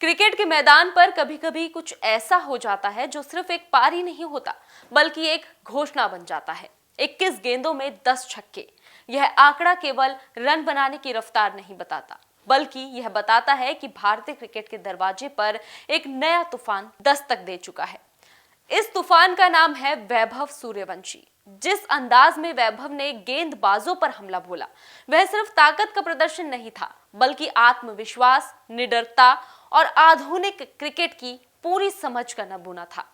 Cricket के मैदान पर कभी कभी कुछ ऐसा हो जाता है जो सिर्फ एक पारी नहीं होता बल्कि एक घोषणा बन जाता है। 21 गेंदों में 10 छक्के। यह आंकड़ा केवल रन बनाने की रफ्तार नहीं बताता बल्कि यह बताता है कि भारतीय क्रिकेट के दरवाजे पर एक नया तूफान दस्तक दे चुका है। इस तूफान का नाम है वैभव सूर्यवंशी। जिस अंदाज में वैभव ने गेंदबाजों पर हमला बोला, वह सिर्फ ताकत का प्रदर्शन नहीं था बल्कि आत्मविश्वास, निडरता और आधुनिक क्रिकेट की पूरी समझ का नमूना था।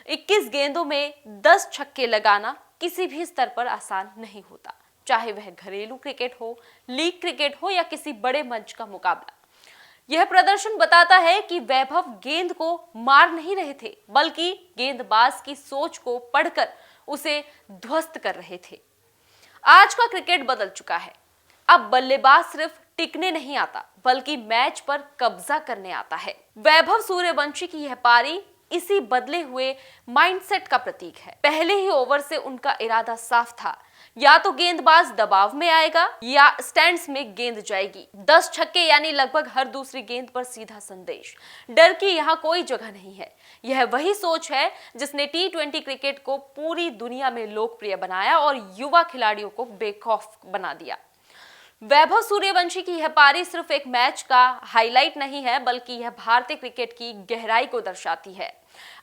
21 गेंदों में 10 छक्के लगाना किसी भी स्तर पर आसान नहीं होता, चाहे वह घरेलू क्रिकेट हो, लीग क्रिकेट हो या किसी बड़े मंच का मुकाबला। यह प्रदर्शन बताता है कि वैभव गेंद को मार नहीं रहे थे बल्कि गेंदबाज की सोच को पढ़कर उसे ध्वस्त कर रहे थे। आज का क्रिकेट बदल चुका है। अब बल्लेबाज सिर्फ टिकने नहीं आता बल्कि मैच पर कब्जा करने आता है। वैभव सूर्यवंशी की यह पारी इसी बदले हुए माइंडसेट का प्रतीक है। पहले ही ओवर से उनका इरादा साफ था, या तो गेंदबाज दबाव में आएगा या स्टैंड्स में गेंद जाएगी। 10 छक्के यानी लगभग हर दूसरी गेंद पर सीधा संदेश। डर की यहाँ कोई जगह नहीं है। यह वही सोच है जिसने T20 क्रिकेट को पूरी दुनिया में लोकप्रिय बनाया और युवा खिलाड़ियों को बेखौफ बना दिया। वैभव सूर्यवंशी की यह पारी सिर्फ एक मैच का हाईलाइट नहीं है बल्कि यह भारतीय क्रिकेट की गहराई को दर्शाती है।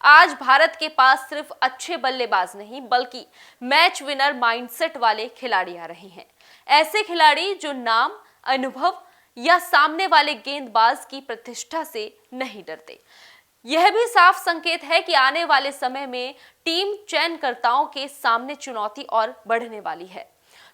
आज भारत के पास सिर्फ अच्छे बल्लेबाज नहीं बल्कि मैच विनर माइंडसेट वाले खिलाड़ी आ रहे हैं। ऐसे खिलाड़ी जो नाम, अनुभव या सामने वाले गेंदबाज की प्रतिष्ठा से नहीं डरते। यह भी साफ संकेत है कि आने वाले समय में टीम चयनकर्ताओं के सामने चुनौती और बढ़ने वाली है,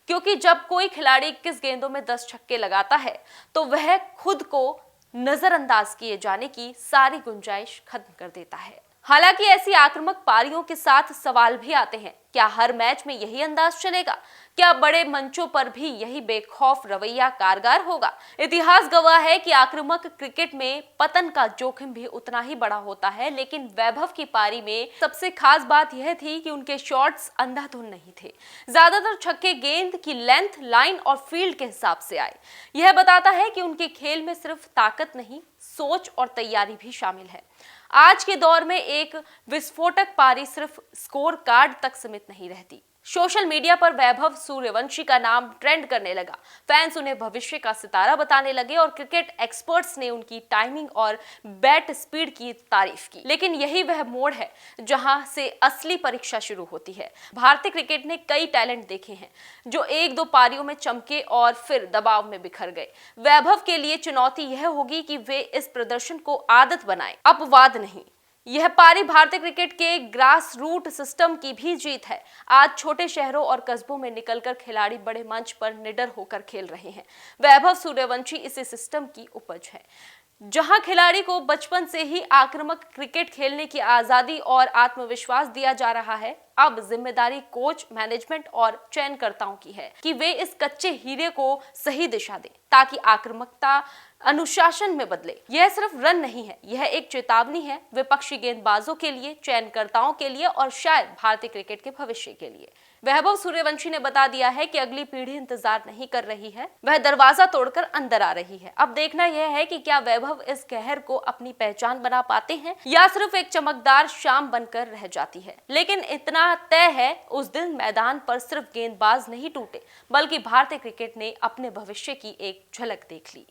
क्योंकि जब कोई खिलाड़ी 21 गेंदों में 10 छक्के लगाता है तो वह खुद को नजरअंदाज किए जाने की सारी गुंजाइश खत्म कर देता है। हालांकि ऐसी आक्रामक पारियों के साथ सवाल भी आते हैं। क्या हर मैच में यही अंदाज चलेगा? क्या बड़े मंचों पर भी यही बेखौफ रवैया कारगर होगा? इतिहास गवाह है कि आक्रामक क्रिकेट में पतन का जोखिम भी उतना ही बड़ा होता है, लेकिन वैभव की पारी में सबसे खास बात यह थी कि उनके शॉट्स अंधाधुंध नहीं थे। ज्यादातर छक्के गेंद की लेंथ, लाइन और फील्ड के हिसाब से आए। यह बताता है कि उनके खेल में सिर्फ ताकत नहीं, सोच और तैयारी भी शामिल है। आज के दौर में एक विस्फोटक पारी सिर्फ स्कोर कार्ड तक सीमित नहीं रहती। सोशल मीडिया पर वैभव सूर्यवंशी का नाम ट्रेंड करने लगा। फैंस उन्हें भविष्य का सितारा बताने लगे और क्रिकेट एक्सपर्ट्स ने उनकी टाइमिंग और बैट स्पीड की तारीफ की। लेकिन यही वह मोड़ है जहां से असली परीक्षा शुरू होती है। भारतीय क्रिकेट ने कई टैलेंट देखे हैं जो एक दो पारियों में चमके और फिर दबाव में बिखर गए। वैभव के लिए चुनौती यह होगी कि वे इस प्रदर्शन को आदत बनाएं, अपवाद नहीं। यह पारी भारतीय क्रिकेट के ग्रास रूट सिस्टम की भी जीत है। आज छोटे शहरों और कस्बों में निकलकर खिलाड़ी बड़े मंच पर निडर होकर खेल रहे हैं। वैभव सूर्यवंशी इसी सिस्टम की उपज है, जहां खिलाड़ी को बचपन से ही आक्रामक क्रिकेट खेलने की आजादी और आत्मविश्वास दिया जा रहा है। अब जिम्मेदारी कोच, मैनेजमेंट और चयनकर्ताओं की है कि वे इस कच्चे हीरे को सही दिशा दें ताकि आक्रामकता अनुशासन में बदले। यह सिर्फ रन नहीं है, यह एक चेतावनी है विपक्षी गेंदबाजों के लिए, चयनकर्ताओं के लिए और शायद भारतीय क्रिकेट के भविष्य के लिए। वैभव सूर्यवंशी ने बता दिया है कि अगली पीढ़ी इंतजार नहीं कर रही है, वह दरवाजा तोड़कर अंदर आ रही है। अब देखना यह है कि क्या वैभव इस कहर को अपनी पहचान बना पाते हैं या सिर्फ एक चमकदार शाम बनकर रह जाती है। लेकिन इतना तय है, उस दिन मैदान पर सिर्फ गेंदबाज नहीं टूटे बल्कि भारतीय क्रिकेट ने अपने भविष्य की एक झलक देख ली।